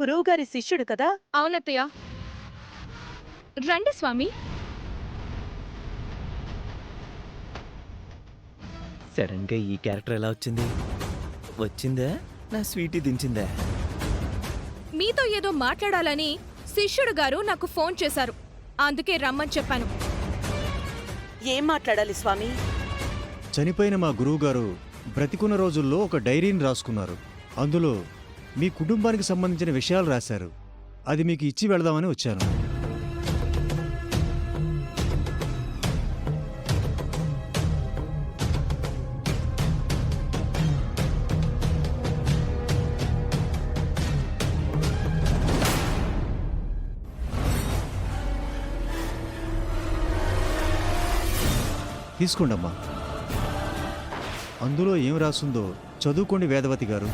గురువుగారి శిష్యుడు కదా? అవునత్తయ్య. రండి స్వామి. సడన్ గా ఈ క్యారెక్టర్ ఎలా వచ్చింది? వచ్చిందా నా స్వీటీ దించిందా? మీతో ఏదో మాట్లాడాలని శిష్యుడు గారు నాకు ఫోన్ చేశారు. అందుకే రమ్మని చెప్పాను. ఏం మాట్లాడాలి స్వామి? చనిపోయిన మా గురువుగారు బ్రతికున్న రోజుల్లో ఒక డైరీని రాసుకున్నారు. అందులో మీ కుటుంబానికి సంబంధించిన విషయాలు రాశారు. అది మీకు ఇచ్చి వెళదామని వచ్చాను. తీసుకోండమ్మా. అందులో ఏం రాసుందో చదువుకోండి వేదవతి గారు.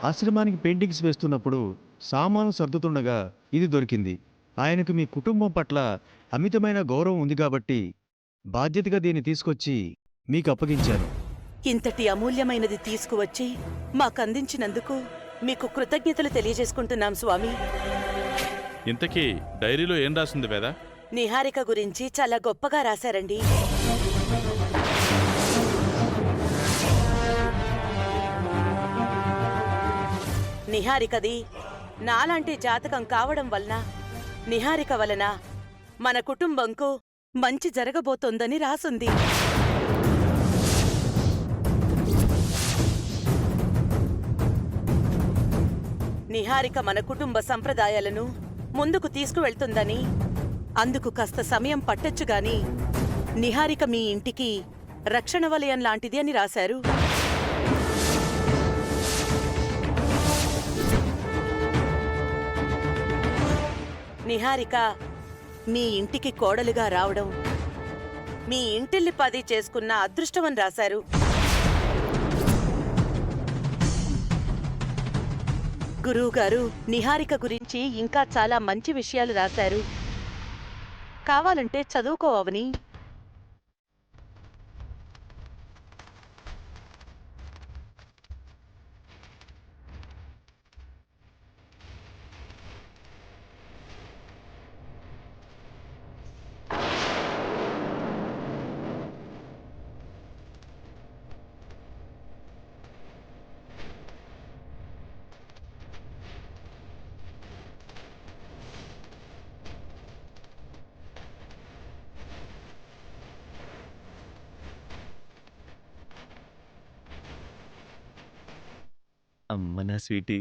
ఆశ్రమానికి పెయింటింగ్స్ వేస్తున్నప్పుడు సామాను సర్దుతుండగా ఇది దొరికింది. ఆయనకు మీ కుటుంబం పట్ల అమితమైన గౌరవం ఉంది కాబట్టి బాధ్యతగా దీన్ని తీసుకొచ్చి మీకు అప్పగించాను. ఇంతటి అమూల్యమైనది తీసుకువచ్చి మాకందించినందుకు మీకు కృతజ్ఞతలు తెలియజేసుకుంటున్నాం స్వామి. ఇంతకీ డైరీలో ఏం రాసింది వేద? నిహారిక గురించి చాలా గొప్పగా రాశారండి. నిహారికది నాలాంటి జాతకం కావడం వలన నిహారిక వలన మన కుటుంబంకు మంచి జరగబోతోందని రాసుంది. నిహారిక మన కుటుంబ సంప్రదాయాలను ముందుకు తీసుకువెళ్తుందని, అందుకు కాస్త సమయం పట్టొచ్చుగాని నిహారిక మీ ఇంటికి రక్షణ వలయం లాంటిది అని రాశారు. నిహారిక మీ ఇంటికి కోడలుగా రావడం మీ ఇంటిల్లిపాది చేసుకున్న అదృష్టమని రాశారు. గురువుగారు నిహారిక గురించి ఇంకా చాలా మంచి విషయాలు రాశారు. కావాలంటే చదువుకోవని. అమ్మ నా స్వీటీ,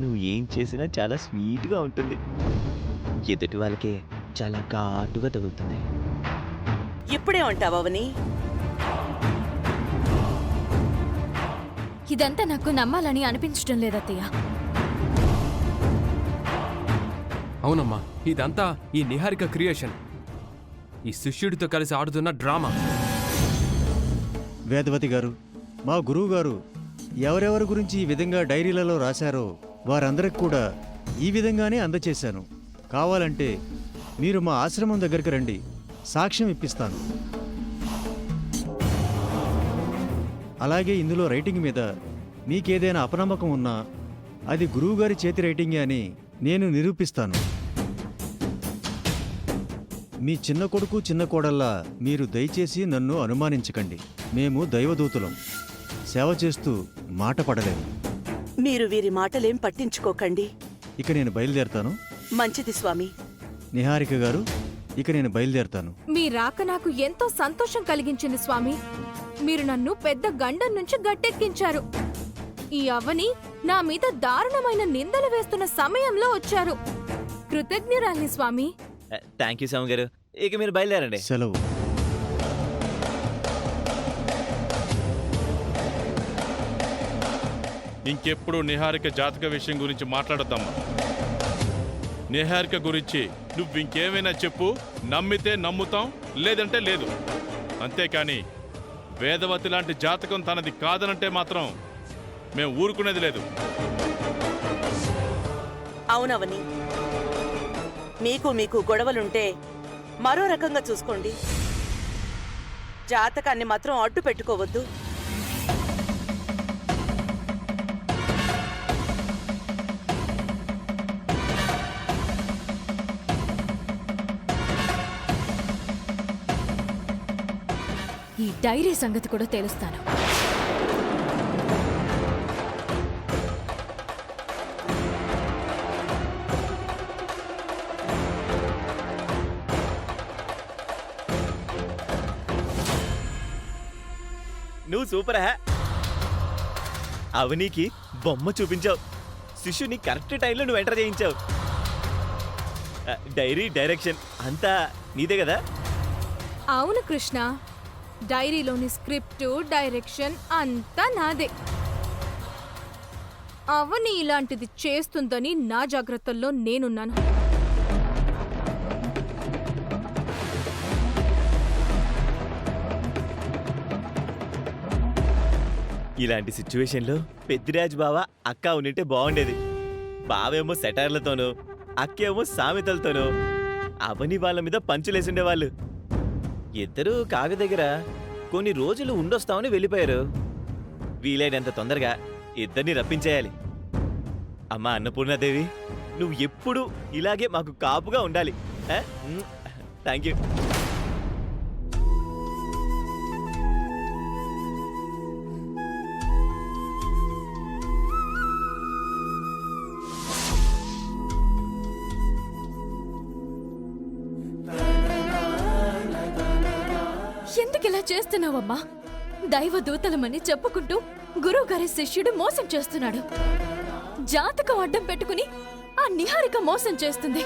నువ్వు ఏం చేసినా చాలా స్వీట్గా ఉంటుంది. ఎదుటి వాళ్ళకే చాలా ఘాటుగా తగులుతుంది. ఇప్పుడే ఉంటావని. ఇదంతా నాకు నమ్మాలని అనిపించడం లేదత్తయ్య. అవునమ్మా, ఇదంతా ఈ నిహారిక క్రియేషన్. ఈ శిష్యుడితో కలిసి ఆడుతున్న డ్రామా. వేదవతి గారు, మా గురువుగారు ఎవరెవరి గురించి ఈ విధంగా డైరీలలో రాశారో వారందరికి కూడా ఈ విధంగానే అందచేశాను. కావాలంటే మీరు మా ఆశ్రమం దగ్గరికి రండి, సాక్ష్యం ఇప్పిస్తాను. అలాగే ఇందులో రైటింగ్ మీద మీకేదైనా అపనమ్మకం ఉన్నా అది గురువుగారి చేతి రైటింగే అని నేను నిరూపిస్తాను. మీ చిన్న కొడుకు చిన్న కోడల్లా మీరు దయచేసి నన్ను అనుమానించకండి. మేము దైవదూతులం, సేవ చేస్తూ మాట పడలేము. మీరు వీరి మాటలేం పట్టించుకోకండి. ఇక నేను బయలుదేరతాను. మంచిది స్వామి. నిహారిక గారు, ఇక నేను బయలుదేరతాను. మీ రాక నాకు ఎంతో సంతోషం కలిగించింది స్వామి. మీరు నన్ను పెద్ద గండం నుంచి గట్టెక్కించారు. ఈ అవ్వని నా మీద దారుణమైన నిందలు వేస్తున్న సమయంలో వచ్చారు. కృతజ్ఞురాల్ని స్వామి. థ్యాంక్ యూ స్వామి గారు. ఇక మీరు బయలుదేరండి. సెలవు. ఇంకెప్పుడు నిహారిక జాతక విషయం గురించి మాట్లాడొద్దమ్మా. నిహారిక గురించి నువ్వు ఇంకేమైనా చెప్పు, నమ్మితే నమ్ముతాం, లేదంటే లేదు. అంతేకాని వేదవతి లాంటి జాతకం తనది కాదనంటే మాత్రం మేము ఊరుకునేది లేదు. అవునవని, మీకు గొడవలుంటే మరో రకంగా చూసుకోండి. జాతకాన్ని మాత్రం అడ్డు పెట్టుకోవద్దు. ఈ డైరీ సంగతి కూడా తెలుస్తాను. నువ్వు సూపర్ హే. అవనీకి బొమ్మ చూపించావు. శిష్యుని కరెక్ట్ టైంలో నువ్వు ఎంటర్ చేయించావు. డైరీ డైరెక్షన్ అంతా నీదే కదా? అవును కృష్ణ, డైరీలోని స్క్రిప్ట్, డైరెక్షన్ అంతా నాదే. అవని ఇలాంటిది చేస్తుందని నా జాగ్రత్తల్లో నేనున్నాను. ఇలాంటి సిచ్యువేషన్లో పెద్దిరాజు బావ అక్క ఉండింటే బాగుండేది. బావేమో సెటైర్లతోనూ, అక్కేమో సామెతలతోనూ అవని వాళ్ళ మీద పంచులేసుండేవాళ్ళు. ఇద్దరూ కావ్య దగ్గర కొన్ని రోజులు ఉండొస్తామని వెళ్ళిపోయారు. వీలైనంత తొందరగా ఇద్దరిని రప్పించేయాలి. అమ్మా అన్నపూర్ణాదేవి, నువ్వు ఎప్పుడూ ఇలాగే మాకు కాపుగా ఉండాలి. Thank you. ఎందుకిలా చేస్తున్నావమ్మా? దైవదూతలమని చెప్పుకుంటూ గురువుగారి శిష్యుడు మోసం చేస్తున్నాడు. జాతకం అడ్డం పెట్టుకుని ఆ నిహారిక మోసం చేస్తుంది.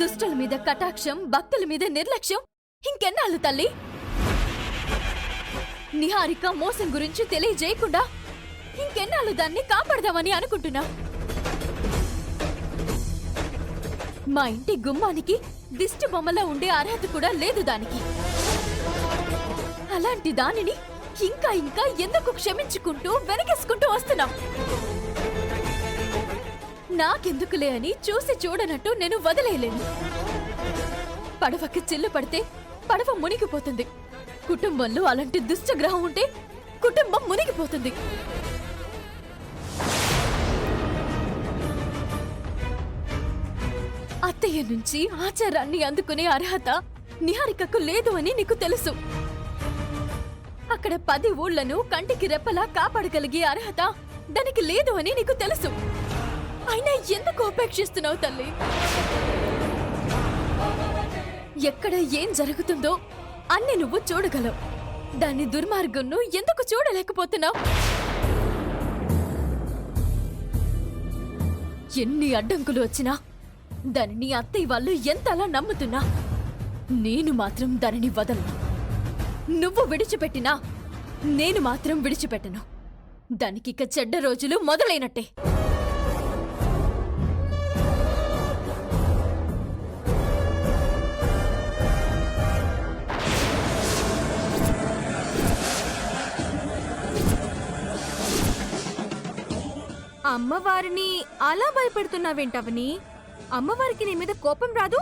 దుష్టుల మీద కటాక్షం, భక్తుల మీద నిర్లక్ష్యం ఇంకెన్నాళ్ళు తల్లి? నిహారిక మోసం గురించి తెలియజేయకుండా ఇంకెన్నాళ్ళు దాన్ని కాపాడదామని అనుకుంటున్నా. మా ఇంటి గుమ్మానికి దిష్టి బొమ్మలా ఉండే అర్హత కూడా లేదు దానికి. అలాంటి దానిని ఇంకా ఇంకా ఎందుకు క్షమించుకుంటూ వెనకేసుకుంటూ వస్తున్నాం? నాకెందుకులే అని చూసి చూడనట్టు నేను వదిలేయలేను. పడవకి చిల్లు పడితే పడవ మునిగిపోతుంది. కుటుంబంలో అలాంటి దుష్టగ్రహం ఉంటే కుటుంబం మునిగిపోతుంది. అత్తయ్య నుంచి ఆచారాన్ని అందుకునే అర్హత నిహారికకు లేదు అని నీకు తెలుసు. అక్కడ 10 ఊళ్లను కంటికి రెప్పలా కాపాడగలిగే అర్హత దానికి లేదు అని నీకు తెలుసు. అయినా ఎందుకు ఉపేక్షిస్తున్నావు తల్లి? ఎక్కడ ఏం జరుగుతుందో అన్ని నువ్వు చూడగలవు. దాని దుర్మార్గంను ఎందుకు చూడలేకపోతున్నావు? ఎన్ని అడ్డంకులు వచ్చినా దానిని అత్తయ్య వాళ్ళు ఎంతలా నమ్ముతున్నా నేను మాత్రం దానిని వదలను. నువ్వు విడిచిపెట్టినా నేను మాత్రం విడిచిపెట్టను. దానికిక చెడ్డ రోజులు మొదలైనట్టే. అమ్మవారిని అలా భయపెడుతున్నావేంటవని? అమ్మవారికి నీ మీద కోపం రాదు?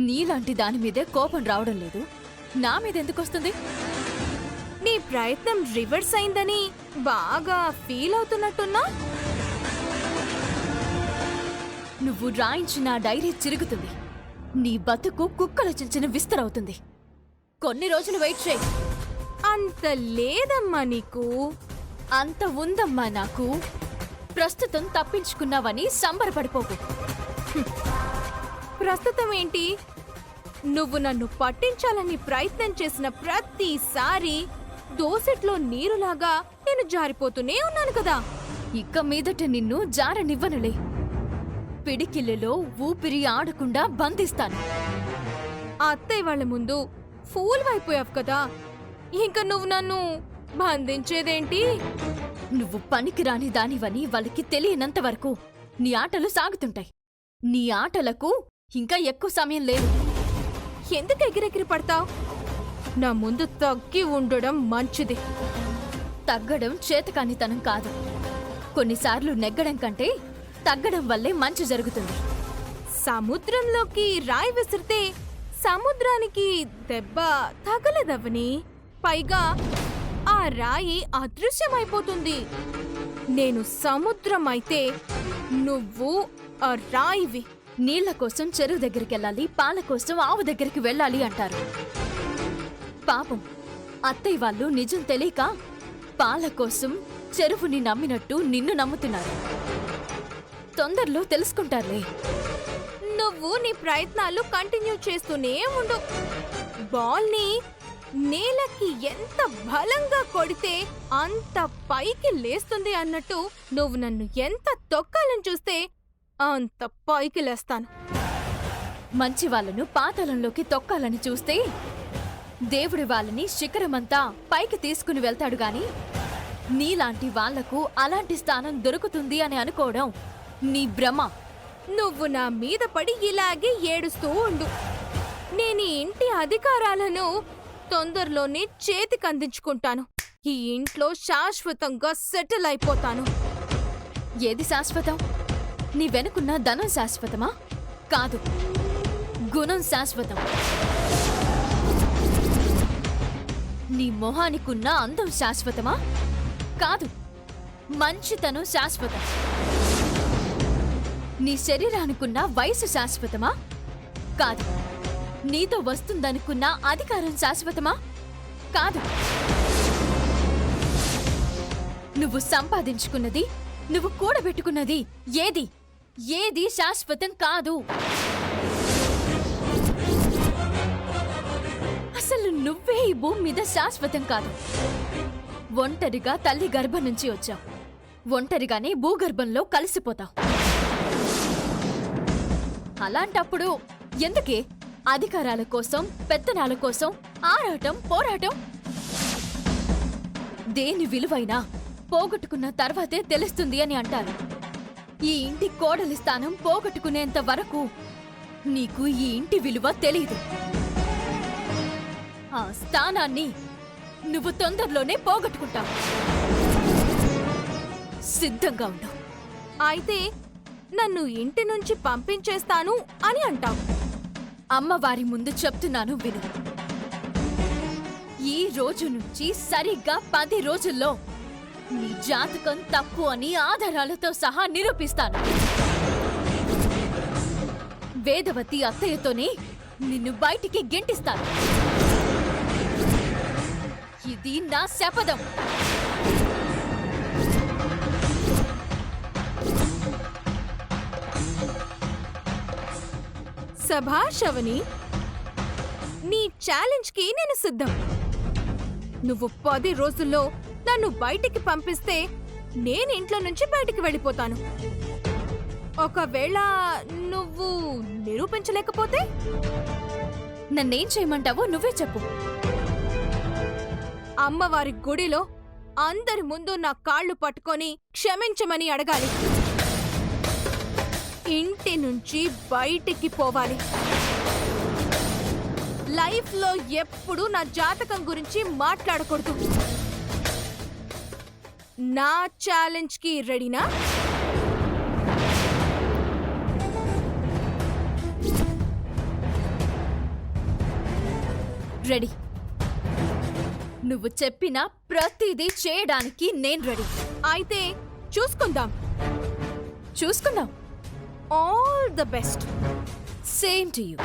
నీలాంటి దాని మీదే కోపం రావడం లేదు, నా మీద ఎందుకొస్తుంది? నీ ప్రయత్నం రివర్స్ అయిందని బాగా ఫీల్ అవుతున్నట్టున్నా? నువ్వు రాయించిన డైరీ చిరుగుతుంది. నీ బతుకు కుక్కలు చించిన విస్తరవుతుంది. కొన్ని రోజులు వెయిట్ చేయి. అంత లేదమ్మా నీకు. అంత ఉందమ్మా నాకు. ప్రస్తుతం తప్పించుకున్నావని సంబరపడిపోకు. ప్రస్తుతం ఏంటి? నువ్వు నన్ను పట్టించాలని ప్రయత్నం చేసిన ప్రతిసారి దోసెట్లో నీరులాగా నేను జారిపోతూనే ఉన్నాను కదా. ఇక మీదట నిన్ను జారనివ్వనులే. పిడికిళ్ళలో ఊపిరి ఆడకుండా బంధిస్తాను. అత్తయ్య వాళ్ళ ముందు ఫూల్ అయిపోయావు కదా. ఇంక నువ్వు నన్ను బంధించేదేంటి? నువ్వు పనికిరాని దానివని వాళ్ళకి తెలియనంత వరకు నీ ఆటలు సాగుతుంటాయి. నీ ఆటలకు ఇంకా ఎక్కువ సమయం లేదు. ఎందుకు ఎగిరెగిరి పడతావ్? నా ముందు తగ్గి ఉండడం మంచిది. తగ్గడం చేతకానితనం కాదు. కొన్నిసార్లు నెగ్గడం కంటే తగ్గడం వల్లే మంచి జరుగుతుంది. సముద్రంలోకి రాయి విసిరితే సముద్రానికి దెబ్బ తగలదవని. పైగా ఆ రాయి అదృశ్యమైపోతుంది. నేను సముద్రం అయితే నువ్వు ఆ రాయివి. నీళ్ల కోసం చెరువు దగ్గరికెళ్ళాలి, పాల కోసం ఆవు దగ్గరికి వెళ్ళాలి అంటారు. పాపం అత్తయ్య వాళ్ళు నిజం తెలియక పాల కోసం చెరువుని నమ్మినట్టు నిన్ను నమ్ముతున్నారు. తొందరలో తెలుసుకుంటారులే. నువ్వు నీ ప్రయత్నాలు కంటిన్యూ చేస్తూనే ఉండు. బాల్ని నేలకి ఎంత బలంగా కొడితే అంత పైకి లేస్తుంది అన్నట్టు నువ్వు నన్ను ఎంత తొక్కాలని చూస్తే అంత పైకి లేస్తాను. మంచి వాళ్ళను పాతాళంలోకి తొక్కాలని చూస్తే దేవుడి వాళ్ళని శిఖరమంతా పైకి తీసుకుని వెళ్తాడు గాని నీలాంటి వాళ్లకు అలాంటి స్థానం దొరుకుతుంది అని అనుకోవడం నీ భ్రమ. నువ్వు నా మీద పడి ఇలాగే ఏడుస్తూ ఉండు. నేను ఈ ఇంటి అధికారాలను తొందరలోనే చేతికందించుకుంటాను. ఈ ఇంట్లో శాశ్వతంగా సెటిల్ అయిపోతాను. ఏది శాశ్వతం? నీ వెనుకున్న ధనం శాశ్వతమా? కాదు, గుణం శాశ్వతం. నీ మొహానికున్న అందం శాశ్వతమా? కాదు, మంచితనం శాశ్వతం. నీ శరీరానికున్న వయసు శాశ్వతమా? కాదు, నీతో వస్తుందనుకున్న అధికారం శాశ్వతమా? కాదు. నువ్వు సంపాదించుకున్నది, నువ్వు కూడబెట్టుకున్నది ఏది శాశ్వతం కాదు. అసలు నువ్వే ఈ భూమి మీద శాశ్వతం కాదు. ఒంటరిగా తల్లి గర్భం నుంచి వచ్చావు, ఒంటరిగానే భూగర్భంలో కలిసిపోతావు. అలాంటప్పుడు ఎందుకే అధికారాల కోసం, పెత్తనాల కోసం ఆరాటం, పోరాటం? దేని విలువైనా పోగొట్టుకున్న తర్వాతే తెలుస్తుంది అని అంటారు. ఈ ఇంటి కోడలి స్థానం పోగొట్టుకునేంత వరకు నీకు ఈ ఇంటి విలువ తెలీదు. ఆ స్థానాన్ని నువ్వు తొందరలోనే పోగొట్టుకుంటావు. సిద్ధంగా ఉండు. అయితే నన్ను ఇంటి నుంచి పంపించేస్తాను అని అంటావు. అమ్మవారి ముందు చెప్తున్నాను విను. ఈ రోజు నుంచి సరిగ్గా 10 రోజుల్లో నీ జాతకం తప్పు అని ఆధారాలతో సహా నిరూపిస్తాను. వేదవతి అత్తయ్యతోనే నిన్ను బయటికి గెంటిస్తాను. ఇది నా శపథం. శభాష్ అవని, నీ ఛాలెంజ్ కి నేను సిద్ధం. నువ్వు 10 రోజుల్లో నన్ను బయటికి పంపిస్తే నేను ఇంట్లో నుంచి బయటికి వెళ్ళిపోతాను. ఒకవేళ నువ్వు నిరూపించలేకపోతే నన్నేం చేయమంటావో నువ్వే చెప్పు. అమ్మవారి గుడిలో అందరి ముందు నా కాళ్ళు పట్టుకొని క్షమించమని అడగాలి. ఇంటి నుంచి బయటికి పోవాలి. లైఫ్లో ఎప్పుడూ నా జాతకం గురించి మాట్లాడకూడదు. నా ఛాలెంజ్కి రెడీనా? రెడీ. నువ్వు చెప్పిన ప్రతిదీ చేయడానికి నేను రెడీ. అయితే చూసుకుందాం. చూసుకుందాం. All the best. Same to you.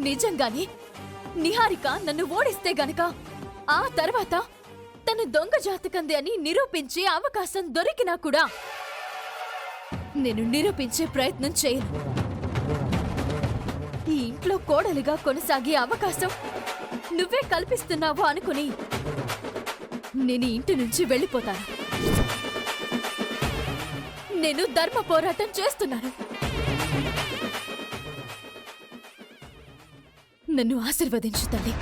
నిజంగానే నిహారిక నన్ను ఓడిస్తే గనక ఆ తర్వాత తను దొంగ జాతకంది అని నిరూపించే అవకాశం దొరికినా కూడా నేను నిరూపించే ప్రయత్నం చేయను. ఈ ఇంట్లో కోడలిగా కొనసాగే అవకాశం నువ్వే కల్పిస్తున్నావు అనుకుని నేను ఈ ఇంటి నుంచి వెళ్ళిపోతాను. నేను ధర్మ పోరాటం చేస్తున్నాను. నన్ను ఆశీర్వదించు తల్లి.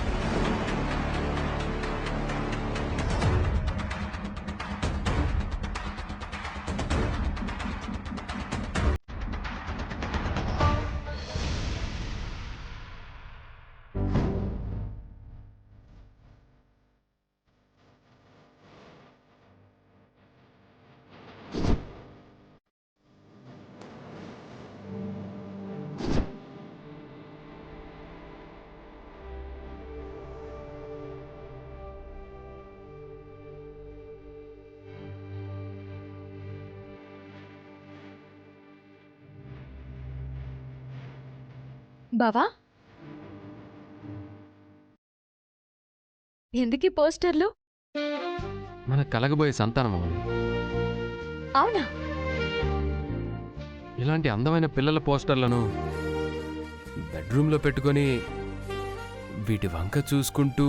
బావా, ఎందుకీ పోస్టర్లు? మన కలగబోయే సంతానం అవ్వాలి. అవునా? ఇలాంటి అందమైన పిల్లల పోస్టర్లను బెడ్రూమ్లో పెట్టుకొని వీటి వంక చూసుకుంటూ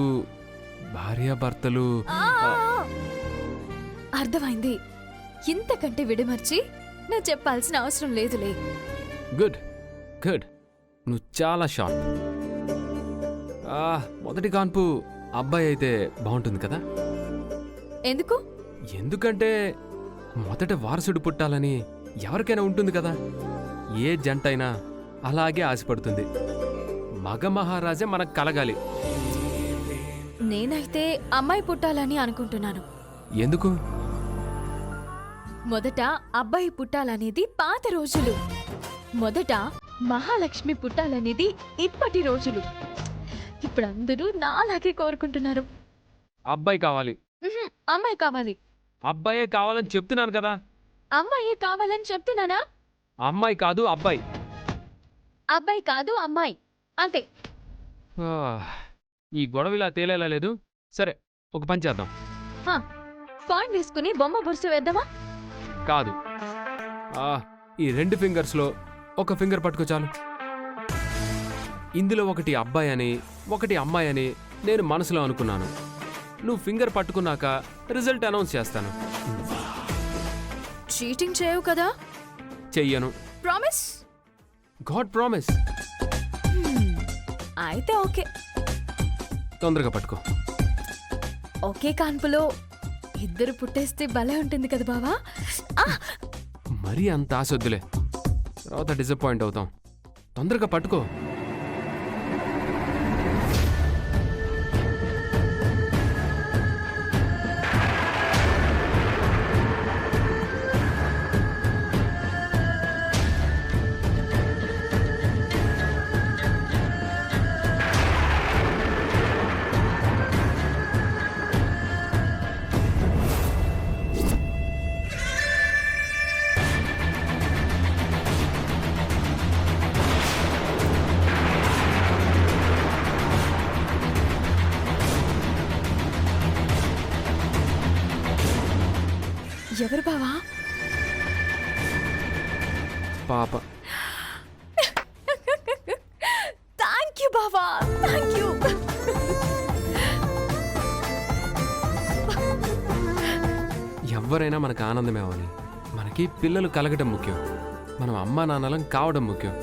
భార్యాభర్తలు. అర్థమైంది. ఇంతకంటే విడమర్చి నా చెప్పాల్సిన అవసరం లేదులే. గుడ్ గుడ్, నువ్వు చాలా షార్ప్. మొదటి కాన్పు అబ్బాయి అయితే బాగుంటుంది కదా? ఎందుకు? ఎందుకంటే మొదట వారసుడు పుట్టాలని ఎవరికైనా ఉంటుంది కదా. ఏ జంట అయినా అలాగే ఆశపడుతుంది. మగ మహారాజే మనకు కలగాలి. నేనైతే అమ్మాయి పుట్టాలని అనుకుంటున్నాను. ఎందుకు? మొదట అబ్బాయి పుట్టాలనేది పాత రోజులు. మొదట మహాలక్ష్మి పుట్టాలనేది ఇప్పటి రోజులు. ఇప్పుడు అందరూ నాలాగే కోరుకుంటున్నారు. అబ్బాయి కావాలి. అమ్మాయి కావాలి. అబ్బాయే కావాలని చెప్తున్నాను కదా. అమ్మాయి కావాలని చెప్తున్నానా? అమ్మాయి కాదు అబ్బాయి. అబ్బాయి కాదు అమ్మాయి, అంతే. ఆ, ఈ గొడవ ఇలా తేలేలా లేదు. సరే, ఒక పని చేద్దాం. కాయిన్ వేసుకుని బొమ్మ బొరుసు వేద్దామా? కాదు, ఈ 2 ఫింగర్స్లో ఒక ఫింగర్ పట్టుకో చాలు. ఇందులో ఒకటి అబ్బాయి అని ఒకటి అమ్మాయి అని నేను మనసులో అనుకున్నాను. నువ్వు ఫింగర్ పట్టుకున్నాక రిజల్ట్ అనౌన్స్ చేస్తాను. చీటింగ్ చేయవు కదా? చెయ్యను. ప్రామిస్? God promise. అయితే ఓకే. తొందరగా పట్టుకో. ఒకే కాన్పులో ఇద్దరు పుట్టేస్తే భలే ఉంటుంది కదా బావా. మరీ అంత ఆశొద్దులే, తర్వాత డిసప్పాయింట్ అవుతాం. తొందరగా పట్టుకో. ఎవరు బావా? పాప. థ్యాంక్ యూ బావా, థ్యాంక్ యూ. ఎవరైనా మనకు ఆనందమే అవ్వాలి. మనకి పిల్లలు కలగడం ముఖ్యం. మనం అమ్మా నాన్నలం కావడం ముఖ్యం.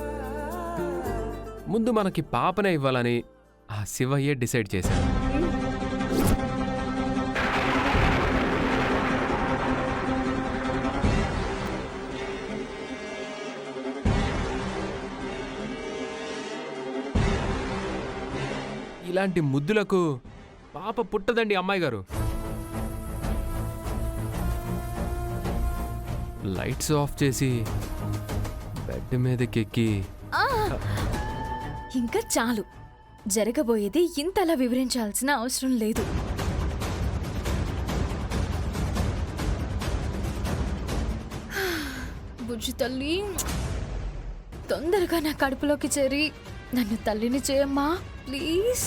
ముందు మనకి పాపనే ఇవ్వాలని ఆ శివయ్యే డిసైడ్ చేశాడు. ఇలాంటి ముద్దులకు పాప పుట్టదండి అమ్మాయి గారు. లైట్స్ ఆఫ్ చేసి బెడ్ మీదకెక్కి. ఇంకా చాలు. జరగబోయేది ఇంతలా వివరించాల్సిన అవసరం లేదు. బుజ్జి తల్లి, తొందరగా నా కడుపులోకి చేరి నన్ను తల్లిని చేయమ్మా ప్లీజ్.